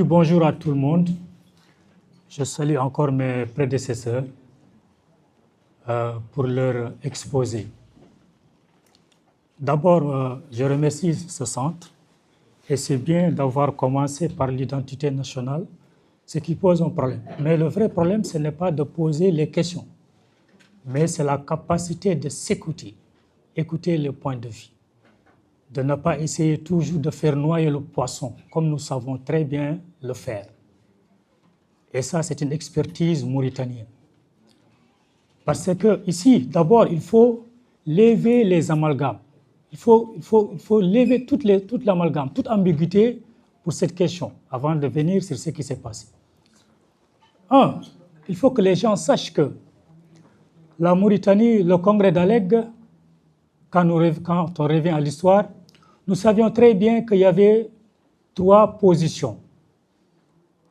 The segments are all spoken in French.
Bonjour à tout le monde. Je salue encore mes prédécesseurs pour leur exposé. D'abord, je remercie ce centre et c'est bien d'avoir commencé par l'identité nationale, ce qui pose un problème. Mais le vrai problème, ce n'est pas de poser les questions, mais c'est la capacité de s'écouter, écouter le point de vue, de ne pas essayer toujours de faire noyer le poisson, comme nous savons très bien le faire. Et ça, c'est une expertise mauritanienne. Parce que ici, d'abord, il faut lever les amalgames. Il faut lever toute l'amalgame, toute ambiguïté pour cette question, avant de venir sur ce qui s'est passé. Il faut que les gens sachent que la Mauritanie, le congrès d'Alleg, quand on revient à l'histoire, nous savions très bien qu'il y avait 3 positions.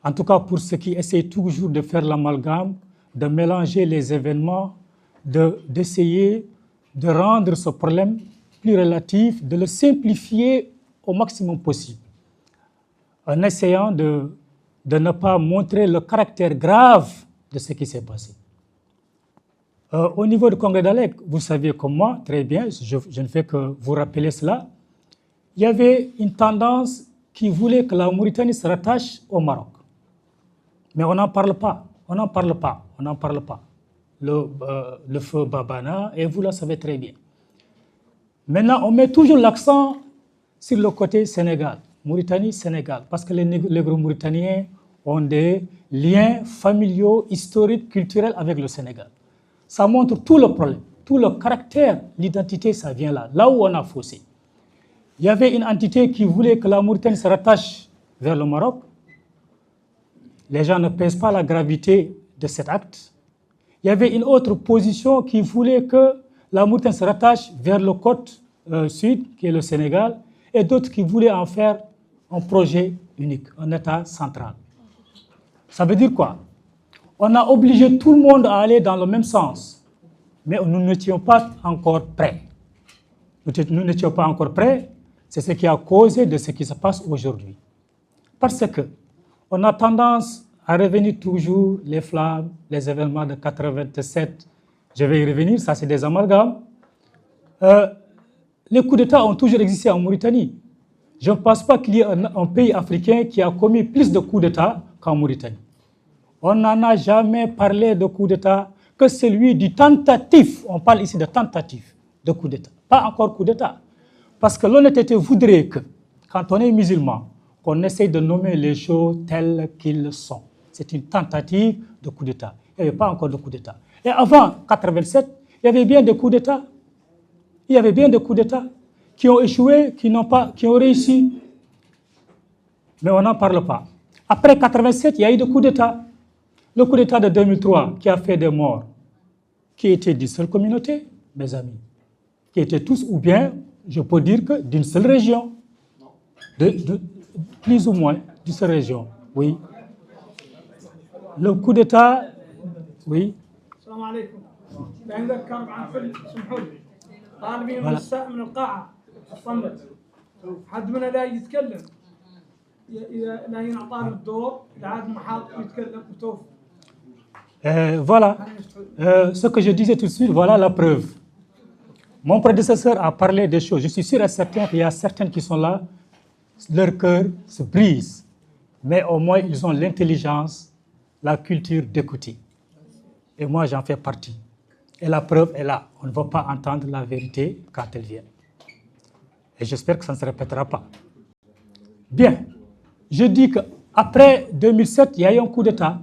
En tout cas, pour ceux qui essayent toujours de faire l'amalgame, de mélanger les événements, d'essayer de rendre ce problème plus relatif, de le simplifier au maximum possible, en essayant de ne pas montrer le caractère grave de ce qui s'est passé. Au niveau du congrès d'Alleg, vous savez comme moi, très bien, je ne fais que vous rappeler cela, il y avait une tendance qui voulait que la Mauritanie se rattache au Maroc. Mais on n'en parle pas, Le feu Babana, et vous le savez très bien. Maintenant, on met toujours l'accent sur le côté Sénégal, Mauritanie-Sénégal, parce que les négro-mauritaniens ont des liens familiaux, historiques, culturels avec le Sénégal. Ça montre tout le problème, tout le caractère, l'identité, ça vient là où on a faussé. Il y avait une entité qui voulait que la Mauritanie se rattache vers le Maroc. Les gens ne pèsent pas la gravité de cet acte. Il y avait une autre position qui voulait que la Mauritanie se rattache vers le côte sud, qui est le Sénégal, et d'autres qui voulaient en faire un projet unique, un État central. Ça veut dire quoi? On a obligé tout le monde à aller dans le même sens, mais nous n'étions pas encore prêts. Nous n'étions pas encore prêts, c'est ce qui a causé de ce qui se passe aujourd'hui. Parce que on a tendance à revenir toujours les flammes, les événements de 87. Je vais y revenir, ça c'est des amalgames. Les coups d'État ont toujours existé en Mauritanie. Je ne pense pas qu'il y ait un pays africain qui a commis plus de coups d'État qu'en Mauritanie. On n'en a jamais parlé de coup d'État que celui du tentative. On parle ici de tentative de coup d'État, pas encore coup d'État. Parce que l'honnêteté voudrait que, quand on est musulman, qu'on essaye de nommer les choses telles qu'ils sont. C'est une tentative de coup d'État. Il n'y avait pas encore de coup d'État. Et avant 87, il y avait bien des coups d'État. Il y avait bien des coups d'État qui ont échoué, qui ont réussi. Mais on n'en parle pas. Après 87, il y a eu des coups d'État. Le coup d'État de 2003 qui a fait des morts, qui étaient d'une seule communauté, mes amis, qui étaient tous, ou bien, je peux dire que d'une seule région, plus ou moins d'une seule région, oui. Le coup d'État, oui. السلام عليكم. بنذكر عن فيلم سمحوا لي. طالبين من الساعة من القاعة الصمت. حد منا لا يتكلم. لا ينعطى الدور، لا عاد محاط يتكلم وتوف. Voilà. Ce que je disais tout de suite, voilà la preuve. Mon prédécesseur a parlé des choses. Je suis sûr et certain qu'il y a certaines qui sont là, leur cœur se brise. Mais au moins, ils ont l'intelligence, la culture d'écouter. Et moi, j'en fais partie. Et la preuve est là. On ne va pas entendre la vérité quand elle vient. Et j'espère que ça ne se répétera pas. Bien. Je dis qu'après 2007, il y a eu un coup d'État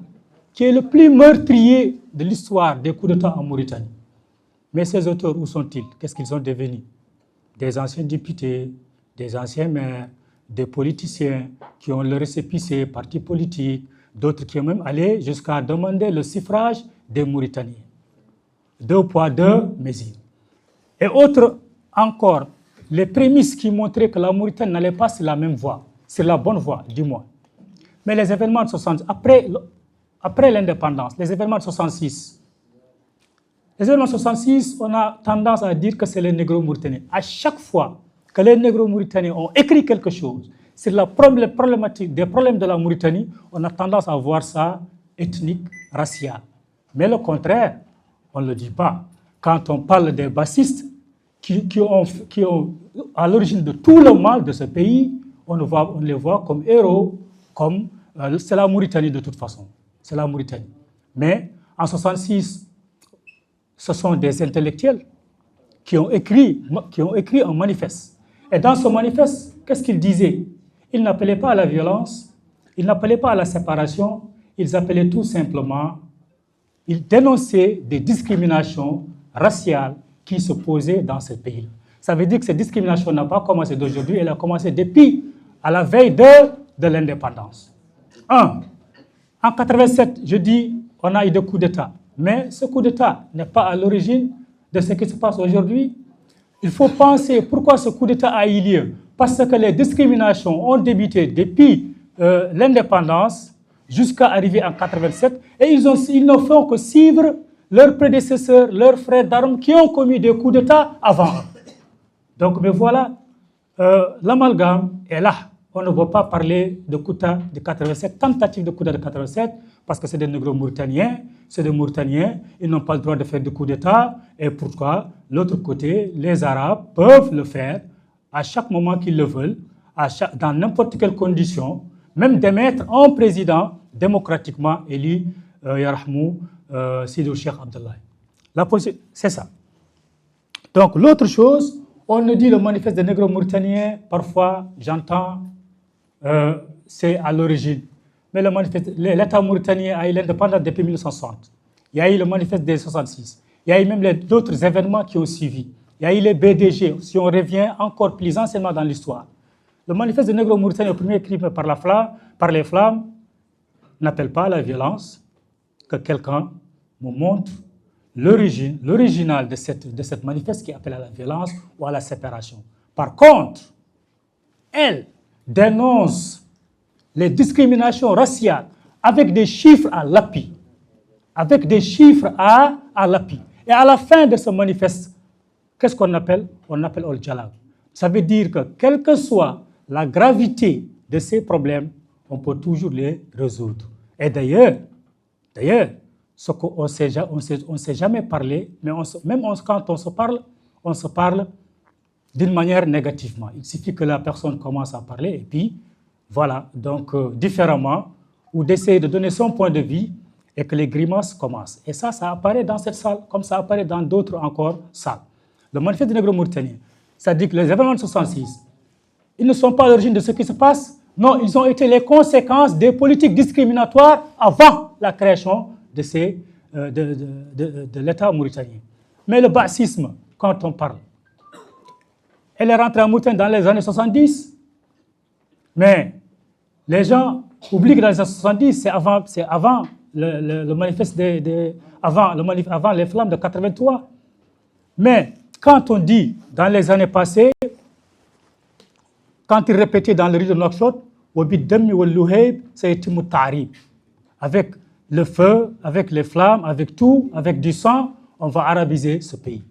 qui est le plus meurtrier de l'histoire des coups d'État en Mauritanie. Mais ces auteurs, où sont-ils? Qu'est-ce qu'ils sont devenus? Des anciens députés, des anciens maires, des politiciens qui ont le récépissé, partis politiques, d'autres qui ont même allé jusqu'à demander le suffrage des Mauritaniens. 2 poids, 2 mesures. Et autres encore, les prémices qui montraient que la Mauritanie n'allait pas sur la même voie, sur la bonne voie, du moins. Mais les événements de 60, après l'indépendance, les événements de 66, on a tendance à dire que c'est les négro-mauritaniens. À chaque fois que les négro-mauritaniens ont écrit quelque chose, sur la problématique des problèmes de la Mauritanie, on a tendance à voir ça ethnique, racial. Mais le contraire, on ne le dit pas. Quand on parle des bassistes qui ont à l'origine de tout le mal de ce pays, on les voit comme héros, comme c'est la Mauritanie de toute façon. C'est la Mauritanie. Mais en 1966, ce sont des intellectuels qui ont écrit un manifeste. Et dans ce manifeste, qu'est-ce qu'ils disaient? Ils n'appelaient pas à la violence, ils n'appelaient pas à la séparation, ils appelaient tout simplement, ils dénonçaient des discriminations raciales qui se posaient dans ce pays. Ça veut dire que cette discrimination n'a pas commencé d'aujourd'hui, elle a commencé depuis à la veille de l'indépendance. En 1987, je dis, on a eu des coups d'État. Mais ce coup d'État n'est pas à l'origine de ce qui se passe aujourd'hui. Il faut penser pourquoi ce coup d'État a eu lieu. Parce que les discriminations ont débuté depuis l'indépendance jusqu'à arriver en 1987. Et ils ne font que suivre leurs prédécesseurs, leurs frères d'armes qui ont commis des coups d'État avant eux. Donc, mais voilà, l'amalgame est là. On ne va pas parler de coup d'État de 87, tentative de coup d'État de 87, parce que c'est des négro-mauritaniens, c'est des Mauritaniens, ils n'ont pas le droit de faire de coup d'État. Et pourquoi? L'autre côté, les Arabes peuvent le faire à chaque moment qu'ils le veulent, dans n'importe quelle condition, même d'émettre un président démocratiquement élu, Yarahmou, Sidi Cheikh Abdallah. La position, c'est ça. Donc, l'autre chose, on nous dit le manifeste des négro-mauritaniens, parfois, j'entends, c'est à l'origine. Mais le manifeste, l'État mauritanien a eu l'indépendance depuis 1960. Il y a eu le manifeste des 66. Il y a eu même d'autres événements qui ont suivi. Il y a eu les BDG, si on revient encore plus anciennement dans l'histoire. Le manifeste des négro-mauritaniens, le premier écrit par les flammes, n'appelle pas à la violence, que quelqu'un me montre l'original de cette manifeste qui appelle à la violence ou à la séparation. Par contre, elle dénonce les discriminations raciales avec des chiffres à l'appui. Avec des chiffres à l'appui. Et à la fin de ce manifeste, qu'est-ce qu'on appelle? On appelle Ol-Jalab. Ça veut dire que quelle que soit la gravité de ces problèmes, on peut toujours les résoudre. Et d'ailleurs, ce qu'on ne s'est jamais parlé, mais quand on se parle d'une manière négativement. Il suffit que la personne commence à parler et puis voilà, donc différemment, ou d'essayer de donner son point de vue et que les grimaces commencent. Et ça apparaît dans cette salle, comme ça apparaît dans d'autres encore salles. Le manifeste des négro-mauritaniens, ça dit que les événements de 66, ils ne sont pas à l'origine de ce qui se passe, non, ils ont été les conséquences des politiques discriminatoires avant la création de l'État mauritanien. Mais le bassisme, quand on parle, elle est rentrée en Mauritanie dans les années 70, mais les gens oublient que dans les années 70, c'est avant le manifeste avant les flammes de 83. Mais quand on dit dans les années passées, quand ils répétaient dans le riz de Nouakchott, avec le feu, avec les flammes, avec tout, avec du sang, on va arabiser ce pays.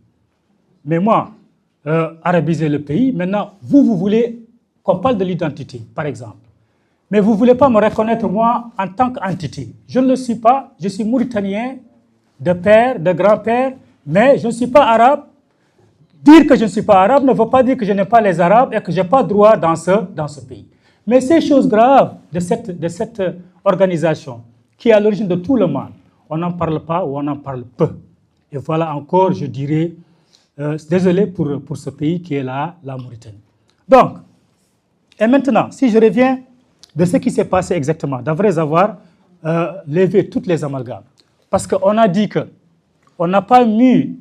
Mais moi, arabiser le pays, maintenant, vous voulez qu'on parle de l'identité, par exemple. Mais vous ne voulez pas me reconnaître, moi, en tant qu'entité. Je ne le suis pas, je suis mauritanien, de père, de grand-père, mais je ne suis pas arabe. Dire que je ne suis pas arabe ne veut pas dire que je n'ai pas les arabes et que je n'ai pas droit dans ce pays. Mais ces choses graves de cette organisation, qui est à l'origine de tout le mal, on n'en parle pas ou on en parle peu. Et voilà encore, je dirais, désolé pour ce pays qui est là, la Mauritanie. Donc, et maintenant, si je reviens de ce qui s'est passé exactement, d'après avoir levé toutes les amalgames. Parce qu'on a dit qu'on n'a pas mis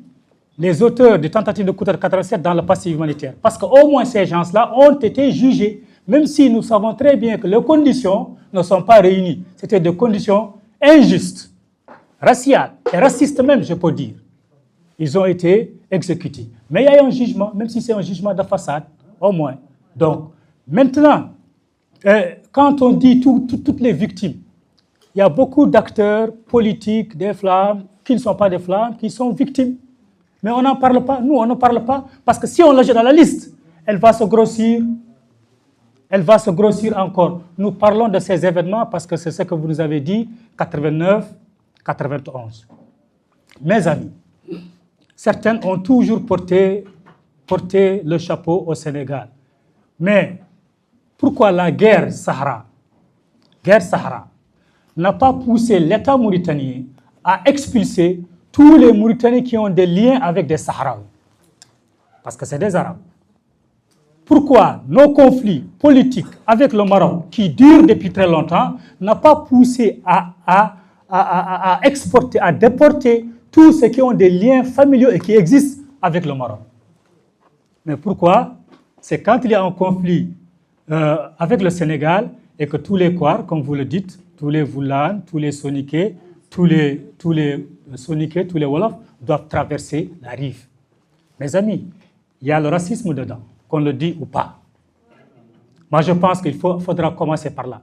les auteurs de tentatives de coup d'État de 87 dans le passif humanitaire. Parce qu'au moins ces gens-là ont été jugés, même si nous savons très bien que les conditions ne sont pas réunies. C'était des conditions injustes, raciales et racistes même, je peux dire. Ils ont été exécutés. Mais il y a eu un jugement, même si c'est un jugement de façade, au moins. Donc, maintenant, quand on dit toutes les victimes, il y a beaucoup d'acteurs politiques, des flammes, qui ne sont pas des flammes, qui sont victimes. Mais on n'en parle pas, nous on n'en parle pas, parce que si on la jette dans la liste, elle va se grossir. elle va se grossir encore. Nous parlons de ces événements parce que c'est ce que vous nous avez dit, 89, 91. Mes amis, certains ont toujours porté le chapeau au Sénégal. Mais pourquoi la guerre Sahara n'a pas poussé l'État mauritanien à expulser tous les Mauritaniens qui ont des liens avec des Sahraouis? Parce que c'est des Arabes. Pourquoi nos conflits politiques avec le Maroc, qui durent depuis très longtemps, n'a pas poussé à exporter, à déporter tous ceux qui ont des liens familiaux et qui existent avec le Maroc? Mais pourquoi? C'est quand il y a un conflit avec le Sénégal et que tous les Kouars, comme vous le dites, tous les Voulane, tous les Soniké, tous les Soniké, tous les Wolofs doivent traverser la rive. Mes amis, il y a le racisme dedans, qu'on le dit ou pas. Moi, je pense qu'il faudra commencer par là.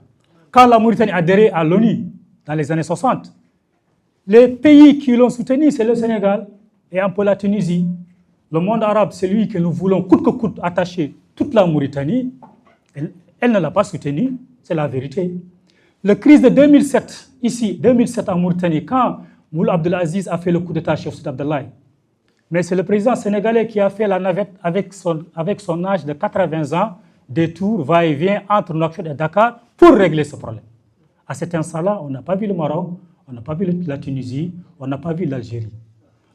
Quand la Mauritanie a adhéré à l'ONU dans les années 60, les pays qui l'ont soutenu, c'est le Sénégal et un peu la Tunisie. Le monde arabe, c'est lui que nous voulons coûte que coûte attacher toute la Mauritanie. Elle ne l'a pas soutenu, c'est la vérité. La crise de 2007, ici, 2007 en Mauritanie, quand Moula Abdelaziz a fait le coup d'État chez Ousseid Abdoulaye, mais c'est le président sénégalais qui a fait la navette avec son âge de 80 ans, des tours, va-et-vient entre Nouakchott et Dakar pour régler ce problème. À cet instant-là, on n'a pas vu le Maroc, on n'a pas vu la Tunisie, on n'a pas vu l'Algérie.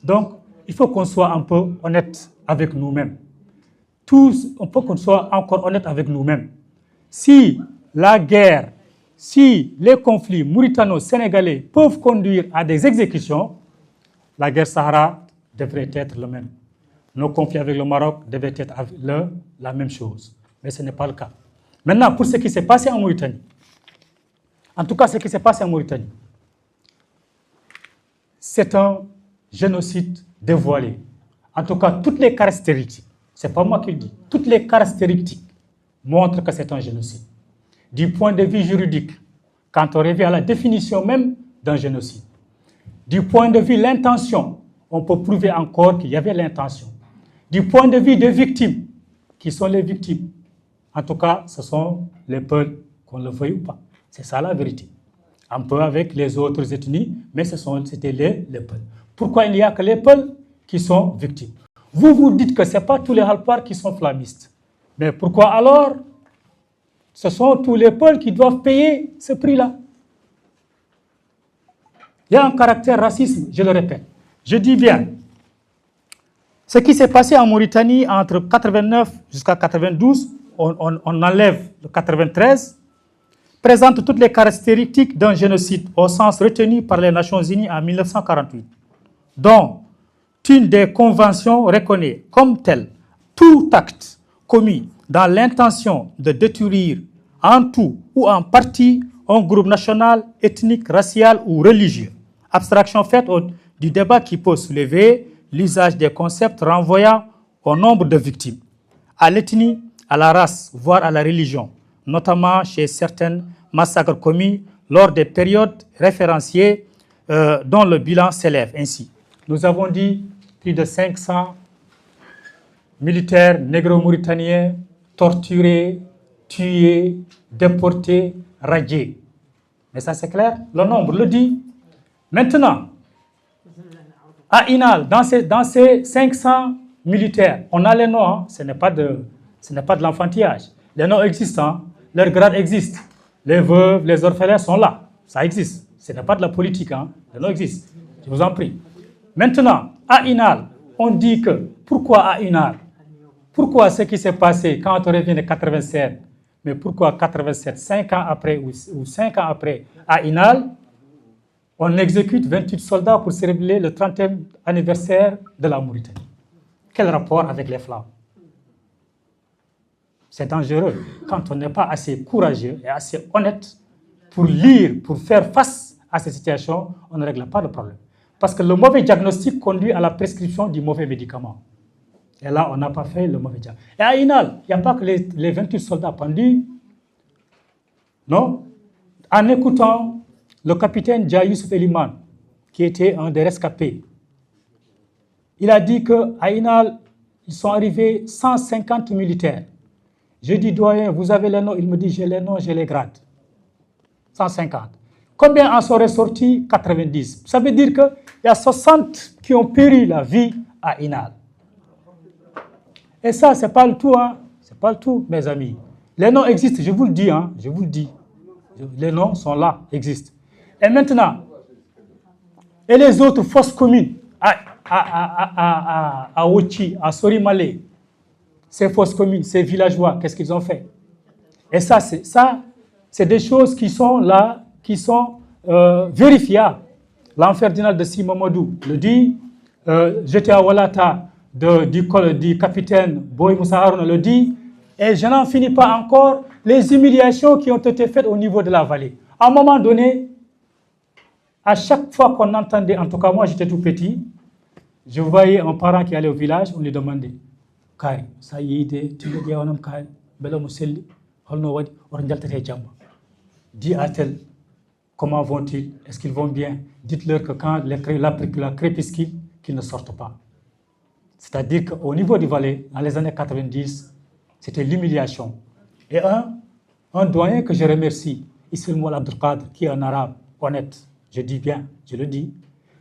Donc, il faut qu'on soit un peu honnête avec nous-mêmes. Tous, il faut qu'on soit encore honnête avec nous-mêmes. Si la guerre, si les conflits mauritano-sénégalais peuvent conduire à des exécutions, la guerre Sahara devrait être le même. Nos conflits avec le Maroc devaient être la même chose. Mais ce n'est pas le cas. Maintenant, pour ce qui s'est passé en Mauritanie, en tout cas ce qui s'est passé en Mauritanie, c'est un génocide dévoilé. En tout cas, toutes les caractéristiques, ce n'est pas moi qui le dis, toutes les caractéristiques montrent que c'est un génocide. Du point de vue juridique, quand on revient à la définition même d'un génocide, du point de vue de l'intention, on peut prouver encore qu'il y avait l'intention. Du point de vue des victimes, qui sont les victimes? En tout cas, ce sont les peuples, qu'on le veuille ou pas. C'est ça la vérité. Un peu avec les autres ethnies, mais c'était les peuples. Pourquoi il n'y a que les peuples qui sont victimes? Vous dites que ce n'est pas tous les Halpars qui sont flamistes. Mais pourquoi alors ce sont tous les peuples qui doivent payer ce prix-là? Il y a un caractère raciste, je le répète. Je dis bien, ce qui s'est passé en Mauritanie entre 89 jusqu'à 92, on enlève le 93, présente toutes les caractéristiques d'un génocide au sens retenu par les Nations Unies en 1948, dont une des conventions reconnaît comme tel tout acte commis dans l'intention de détruire en tout ou en partie un groupe national, ethnique, racial ou religieux. Abstraction faite du débat qui peut soulever l'usage des concepts renvoyant au nombre de victimes, à l'ethnie, à la race, voire à la religion, notamment chez certains massacres commis lors des périodes référenciées dont le bilan s'élève ainsi. Nous avons dit plus de 500 militaires négro-mauritaniens torturés, tués, déportés, radiés. Mais ça c'est clair, le nombre le dit. Maintenant, à Inal, dans ces 500 militaires, on a les noms, hein, ce n'est pas de l'enfantillage. Les noms existent, leurs grades existent. Les veuves, les orphelins sont là, ça existe. Ce n'est pas de la politique, hein. Les noms existent, je vous en prie. Maintenant, à Inal, on dit que, pourquoi à Inal? Pourquoi ce qui s'est passé quand on revient de 87, mais pourquoi 87, 5 ans après ou 5 ans après, à Inal, on exécute 28 soldats pour célébrer le 30e anniversaire de la Mauritanie? Quel rapport avec les Flamands? C'est dangereux quand on n'est pas assez courageux et assez honnête pour lire, pour faire face à ces situations, on ne règle pas le problème. Parce que le mauvais diagnostic conduit à la prescription du mauvais médicament. Et là, on n'a pas fait le mauvais diagnostic. Et à Inal, il n'y a pas que les 28 soldats pendus. Non? En écoutant le capitaine Dja Youssouf Eliman, qui était un des rescapés, il a dit qu'à Inal, ils sont arrivés 150 militaires. Je dis, doyen, vous avez les noms? Il me dit, j'ai les noms, j'ai les grades. 150. Combien en sont ressortis? 90. Ça veut dire qu'il y a 60 qui ont péri la vie à Inal. Et ça, ce n'est pas le tout, hein. Ce n'est pas le tout, mes amis. Les noms existent, je vous le dis, hein. Je vous le dis. Les noms sont là, existent. Et maintenant, et les autres fosses communes à Ochi, à Sorimale, ces fosses communes, ces villageois, qu'est-ce qu'ils ont fait? Et ça, c'est des choses qui sont là, qui sont vérifiables. L'Enferdinal de Simamadou le dit, j'étais à Walata du capitaine Boy Moussa Haroun le dit, et je n'en finis pas encore les humiliations qui ont été faites au niveau de la vallée. À un moment donné, à chaque fois qu'on entendait, en tout cas moi j'étais tout petit, je voyais un parent qui allait au village, on lui demandait, Kari, ça y est, tu me dis, on a Kari, Bela Mousselli, dis à tel, comment vont-ils? Est-ce qu'ils vont bien? Dites-leur que quand la crépuscule, qu'ils ne sortent pas. C'est-à-dire qu'au niveau du Valais, dans les années 90, c'était l'humiliation. Et un doyen que je remercie, Ismail Moul Abdelkader, qui est un arabe honnête, je dis bien, je le dis,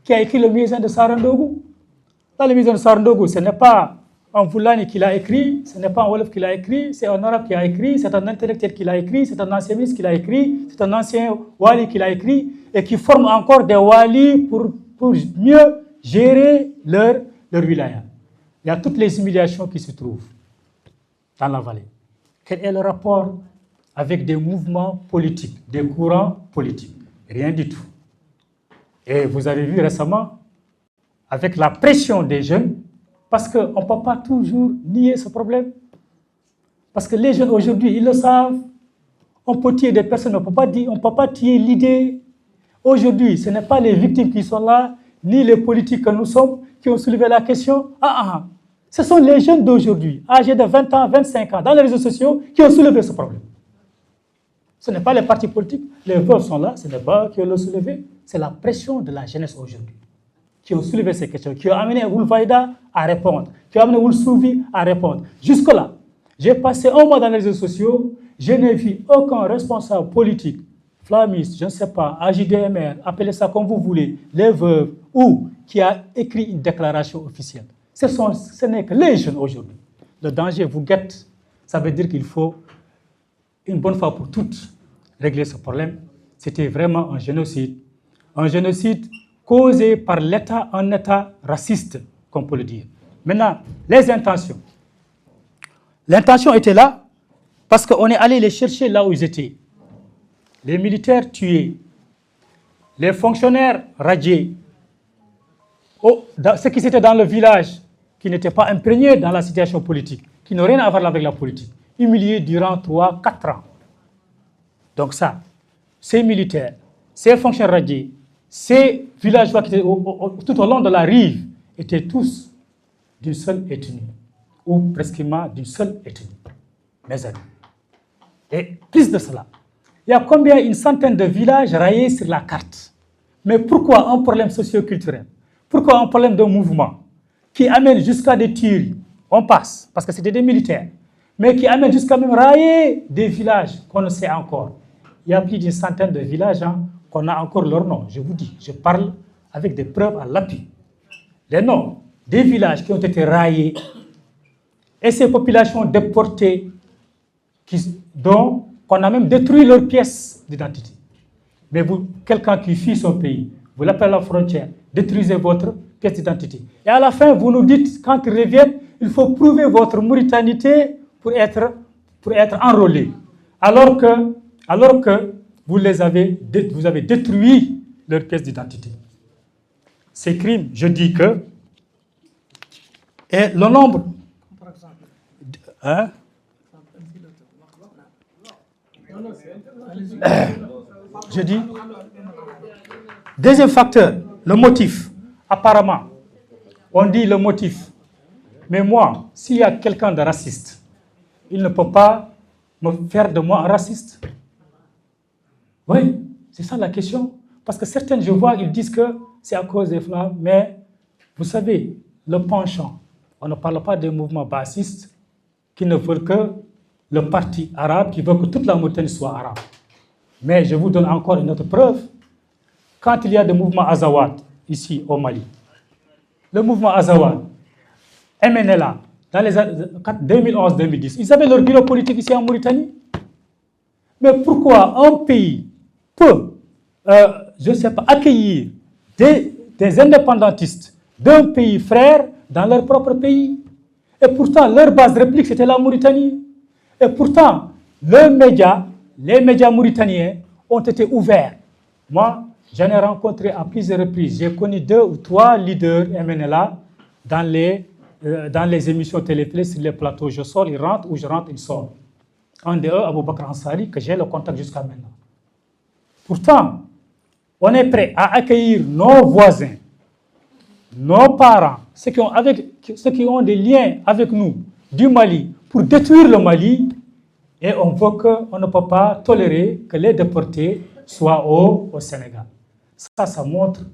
qui a écrit le Muezzin de Sarandogu. Dans le Muezzin de Sarandogu, ce n'est pas un Foulani qui l'a écrit, ce n'est pas un Wolof qui l'a écrit, c'est un arabe qui a écrit, c'est un intellectuel qui l'a écrit, c'est un ancien ministre qui l'a écrit, c'est un ancien wali qui l'a écrit, et qui forme encore des walis pour mieux gérer leur wilaya. Il y a toutes les humiliations qui se trouvent dans la vallée. Quel est le rapport avec des mouvements politiques, des courants politiques? Rien du tout. Et vous avez vu récemment, avec la pression des jeunes, parce qu'on ne peut pas toujours nier ce problème. Parce que les jeunes aujourd'hui, ils le savent. On peut tuer des personnes, on ne peut pas tuer l'idée. Aujourd'hui, ce n'est pas les victimes qui sont là, ni les politiques que nous sommes, qui ont soulevé la question. Ce sont les jeunes d'aujourd'hui, âgés de 20 ans, 25 ans, dans les réseaux sociaux, qui ont soulevé ce problème. Ce n'est pas les partis politiques, les veuves sont là, ce n'est pas eux qui l'ont soulevé, c'est la pression de la jeunesse aujourd'hui qui ont soulevé ces questions, qui ont amené Oulfaïda à répondre, qui ont amené Oulsouvi à répondre. Jusque-là, j'ai passé un mois dans les réseaux sociaux, je n'ai vu aucun responsable politique, flammiste, je ne sais pas, AJDMR, appelez ça comme vous voulez, les veuves, ou qui a écrit une déclaration officielle. Ce n'est que les jeunes aujourd'hui. Le danger vous guette, ça veut dire qu'il faut, une bonne fois pour toutes, régler ce problème. C'était vraiment un génocide causé par l'État, un État raciste, qu'on peut le dire. Maintenant, les intentions. L'intention était là parce qu'on est allé les chercher là où ils étaient. Les militaires tués, les fonctionnaires radiés, ceux qui étaient dans le village, qui n'étaient pas imprégnés dans la situation politique, qui n'ont rien à voir avec la politique, humiliés durant 3-4 ans. Donc ça, ces militaires, ces fonctionnaires radiés, ces villageois qui étaient tout au long de la rive étaient tous d'une seule ethnie, ou presque d'une seule ethnie, mes amis. Et plus de cela, il y a combien? Une centaine de villages rayés sur la carte. Mais pourquoi un problème socio-culturel? Pourquoi un problème de mouvement qui amène jusqu'à des tueries? On passe, parce que c'était des militaires, mais qui amène jusqu'à même rayer des villages qu'on ne sait encore. Il y a plus d'une centaine de villages qu'on a encore leur nom. Je vous dis, je parle avec des preuves à l'appui. Les noms des villages qui ont été raillés et ces populations déportées dont on a même détruit leurs pièces d'identité. Mais vous, quelqu'un qui fuit son pays, vous l'appelez à la frontière, détruisez votre pièce d'identité. Et à la fin, vous nous dites, quand ils reviennent, il faut prouver votre mauritanité pour être enrôlé. Alors que vous avez détruit leur pièce d'identité. Ces crimes, je dis que, et le nombre, je dis, deuxième facteur, le motif. Apparemment, on dit le motif. Mais moi, s'il y a quelqu'un de raciste, il ne peut pas me faire de moi un raciste. Oui, c'est ça la question. Parce que certains, je vois, ils disent que c'est à cause des flammes, mais vous savez, le penchant, on ne parle pas des mouvements bassistes qui ne veulent que le parti arabe qui veut que toute la Mauritanie soit arabe. Mais je vous donne encore une autre preuve. Quand il y a des mouvements Azawad, ici au Mali, le mouvement Azawad, MNLA, dans les années 2011-2010, ils avaient leur bureau politique ici en Mauritanie. Mais pourquoi un pays peut, je ne sais pas, accueillir des indépendantistes d'un pays frère dans leur propre pays? Et pourtant, leur base de réplique, c'était la Mauritanie. Et pourtant, les médias mauritaniens ont été ouverts. Moi, j'en ai rencontré à plusieurs reprises. J'ai connu 2 ou 3 leaders MNLA dans les émissions télévisées sur les plateaux. Je sors, ils rentrent, ou je rentre, ils sortent. Un d'eux, Aboubakar Ansari, que j'ai le contact jusqu'à maintenant. Pourtant, on est prêt à accueillir nos voisins, nos parents, ceux qui ont des liens avec nous du Mali pour détruire le Mali, et on ne peut pas tolérer que les déportés soient au Sénégal. Ça montre,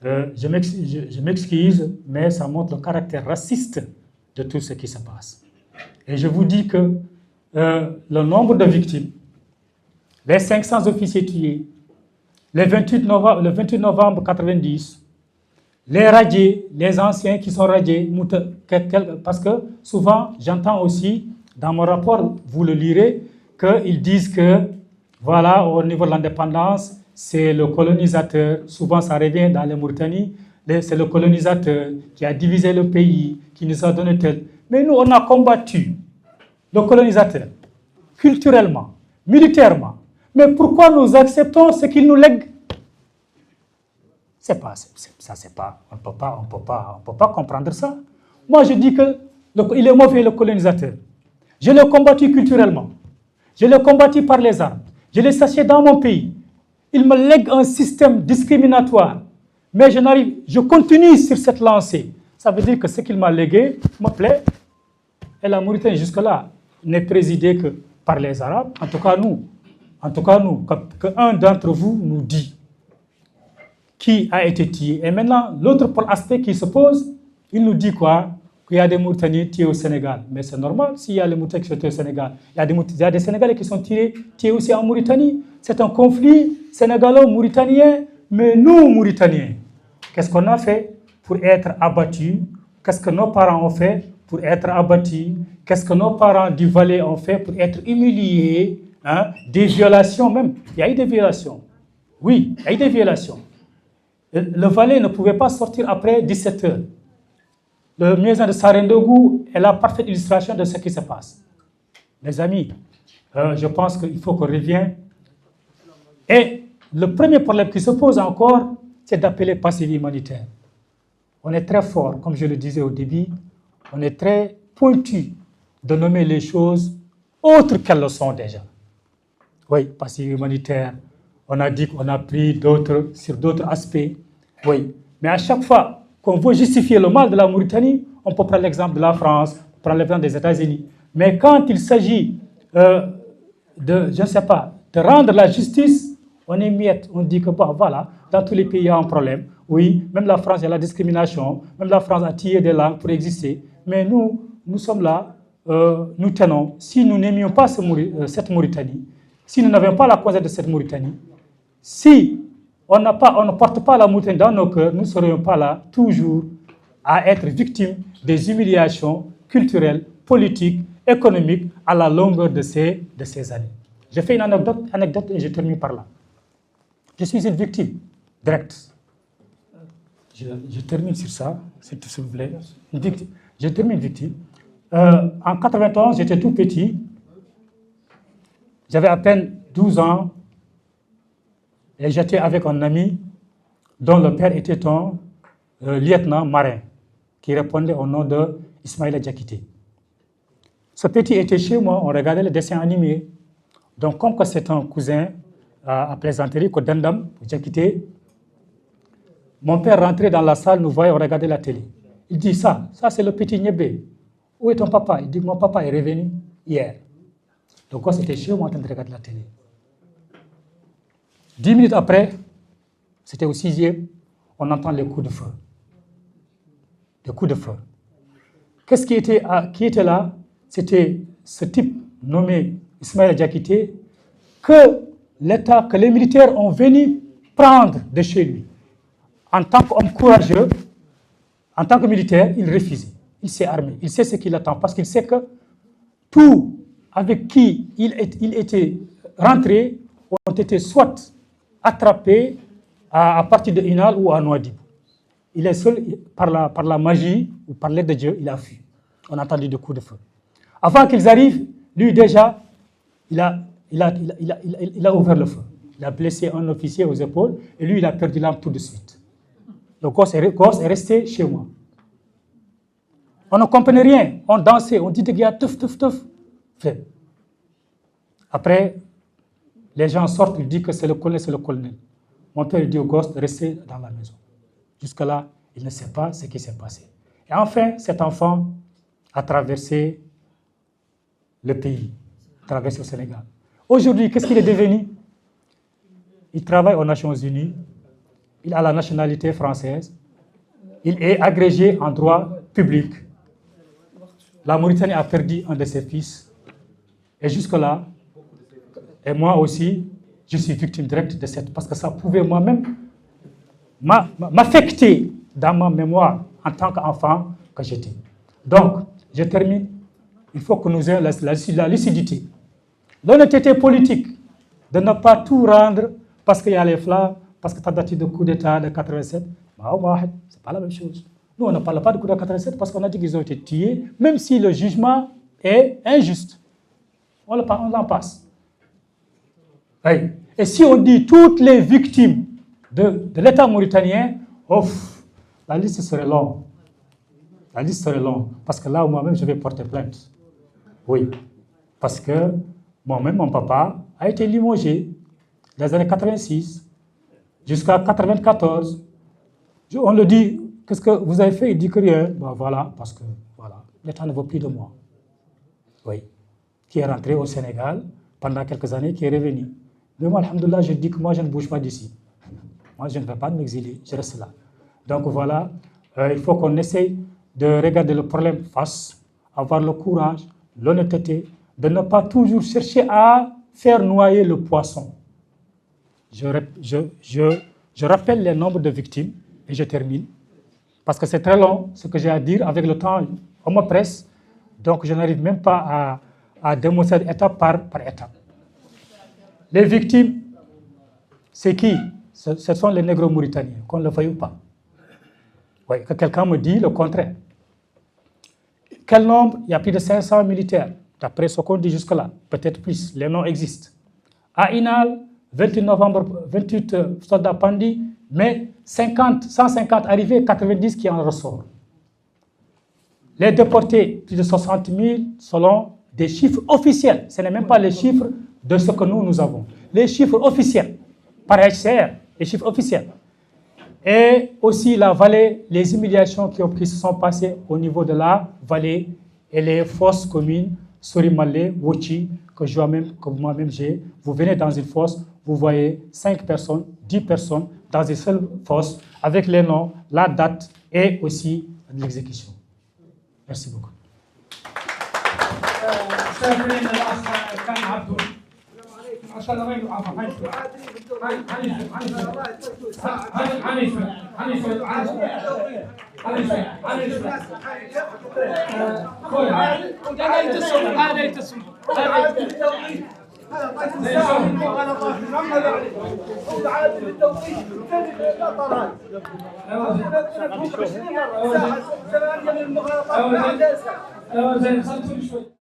je m'excuse, mais ça montre le caractère raciste de tout ce qui se passe. Et je vous dis que le nombre de victimes, les 500 officiers tués, le 28 novembre 1990, les radiés, les anciens qui sont radiés, parce que souvent, j'entends aussi, dans mon rapport, vous le lirez, qu'ils disent que, voilà, au niveau de l'indépendance, c'est le colonisateur, souvent ça revient dans les Mauritanie, c'est le colonisateur qui a divisé le pays, qui nous a donné tel. Mais nous, on a combattu le colonisateur, culturellement, militairement. Mais pourquoi nous acceptons ce qu'il nous lègue? C'est pas, on ne peut pas comprendre ça. Moi, je dis qu'il est mauvais, le colonisateur. Je l'ai combattu culturellement. Je l'ai combattu par les armes. Je l'ai saché dans mon pays. Il me lègue un système discriminatoire. Mais je continue sur cette lancée. Ça veut dire que ce qu'il m'a légué me plaît. Et la Mauritanie, jusque-là, n'est présidée que par les Arabes. En tout cas, nous, qu'un d'entre vous nous dit qui a été tué. Et maintenant, l'autre aspect qui se pose, il nous dit quoi? Qu'il y a des Mauritaniens tués au Sénégal. Mais c'est normal, s'il y a les Mauritaniens qui sont tués au Sénégal, il y a des Sénégalais qui sont tués aussi en Mauritanie. C'est un conflit sénégalo-mauritanien. Mais nous, Mauritaniens, qu'est-ce qu'on a fait pour être abattus? Qu'est-ce que nos parents ont fait pour être abattus? Qu'est-ce que nos parents du Valais ont fait pour être humiliés? Des violations même. Il y a eu des violations. Oui, il y a eu des violations. Le Valais ne pouvait pas sortir après 17 heures. Le maison de Sarendogou est la parfaite illustration de ce qui se passe. Mes amis, je pense qu'il faut qu'on revienne. Et le premier problème qui se pose encore, c'est d'appeler passif humanitaire. On est très fort, comme je le disais au début, on est très pointu de nommer les choses autres qu'elles le sont déjà. Oui, passif humanitaire. On a dit qu'on a pris sur d'autres aspects. Oui, mais à chaque fois qu'on veut justifier le mal de la Mauritanie, on peut prendre l'exemple de la France, on peut prendre l'exemple des États-Unis. Mais quand il s'agit de rendre la justice, on est miette. On dit que, bon, voilà, dans tous les pays, il y a un problème. Oui, même la France, il y a la discrimination. Même la France a tiré des langues pour exister. Mais nous sommes là, nous tenons. Si nous n'aimions pas cette Mauritanie, si nous n'avions pas la cause de cette Mauritanie, si on ne porte pas la Mauritanie dans nos cœurs, nous ne serions pas là toujours à être victimes des humiliations culturelles, politiques, économiques à la longueur de ces années. Je fais une anecdote et je termine par là. Je suis une victime directe. Je termine sur ça, s'il vous plaît. Je termine victime. En 91, j'étais tout petit. J'avais à peine 12 ans. Et j'étais avec un ami dont le père était un lieutenant marin qui répondait au nom de Ismaïla Diakité. Ce petit était chez moi, on regardait les dessins animés. Donc, comme que c'est un cousin à plaisanterie, Kodendam, Diakité, mon père rentrait dans la salle, nous voyait, on regardait la télé. Il dit ça c'est le petit Niébé. Où est ton papa? Il dit mon papa est revenu hier. Donc, quand c'était chez moi en train de regarder la télé. 10 minutes après, c'était au 6e, on entend les coups de feu. Des coups de feu. Qu'est-ce qui était là? C'était ce type nommé Ismaïla Diakité, que les militaires ont venu prendre de chez lui. En tant qu'homme courageux, en tant que militaire, il refusait. Il s'est armé. Il sait ce qu'il attend parce qu'il sait que tous avec qui il était rentré ont été soit attrapés à partir de Inal ou à Nouadhibou. Il est seul, par la magie ou par l'aide de Dieu, il a fui. On a entendu des coups de feu. Avant qu'ils arrivent, lui déjà, il a ouvert le feu. Il a blessé un officier aux épaules et lui, il a perdu l'âme tout de suite. Le gosse est resté chez moi. On ne comprenait rien. On dansait, on disait qu'il y a teuf. Après, les gens sortent, ils disent que c'est le colonel. Mon père dit au gosse de rester dans la maison. Jusque-là, il ne sait pas ce qui s'est passé. Et enfin, cet enfant a traversé le pays, traversé le Sénégal. Aujourd'hui, qu'est-ce qu'il est devenu? Il travaille aux Nations Unies, il a la nationalité française, il est agrégé en droit public. La Mauritanie a perdu un de ses fils. Et jusque-là, et moi aussi, je suis victime directe de cette... Parce que ça pouvait moi-même m'affecter dans ma mémoire en tant qu'enfant que j'étais. Donc, je termine. Il faut que nous ayons la lucidité. L'honnêteté politique de ne pas tout rendre parce qu'il y a les flammes, parce que tu as daté de coup d'État de 87. C'est pas la même chose. Nous, on ne parle pas de coup d'État de 87 parce qu'on a dit qu'ils ont été tués, même si le jugement est injuste. On en passe. Oui. Et si on dit toutes les victimes de l'État mauritanien, la liste serait longue. La liste serait longue. Parce que là, moi-même, je vais porter plainte. Oui. Parce que moi-même, mon papa a été limogé dans les années 86 jusqu'à 94. On le dit, qu'est-ce que vous avez fait? Il dit que rien. Ben voilà, parce que voilà, l'État ne veut plus de moi. Oui. Qui est rentré au Sénégal pendant quelques années, qui est revenu. Mais moi, alhamdoulilah, je dis que moi, je ne bouge pas d'ici. Moi, je ne vais pas m'exiler, je reste là. Donc voilà, il faut qu'on essaye de regarder le problème face, avoir le courage, l'honnêteté, de ne pas toujours chercher à faire noyer le poisson. Je rappelle les nombres de victimes et je termine. Parce que c'est très long ce que j'ai à dire. Avec le temps, on me presse. Donc je n'arrive même pas à démontrer étape par étape. Les victimes, c'est qui? Ce sont les négros mauritaniens, qu'on le veuille ou pas. Oui, que quelqu'un me dit le contraire. Quel nombre? Il y a plus de 500 militaires, d'après ce qu'on dit jusque-là. Peut-être plus, les noms existent. À Inal, 28 novembre, 28 soldats pendus, mais 150 arrivés, 90 qui en ressortent. Les déportés, plus de 60 000, selon des chiffres officiels. Ce n'est même pas les chiffres de ce que nous avons. Les chiffres officiels, par HCR, les chiffres officiels. Et aussi la vallée, les humiliations qui se sont passées au niveau de la vallée et les fosses communes, Sorimale, Wochi, que moi-même j'ai. Vous venez dans une fosse, vous voyez 5 personnes, 10 personnes dans une seule fosse, avec les noms, la date et aussi l'exécution. Merci beaucoup.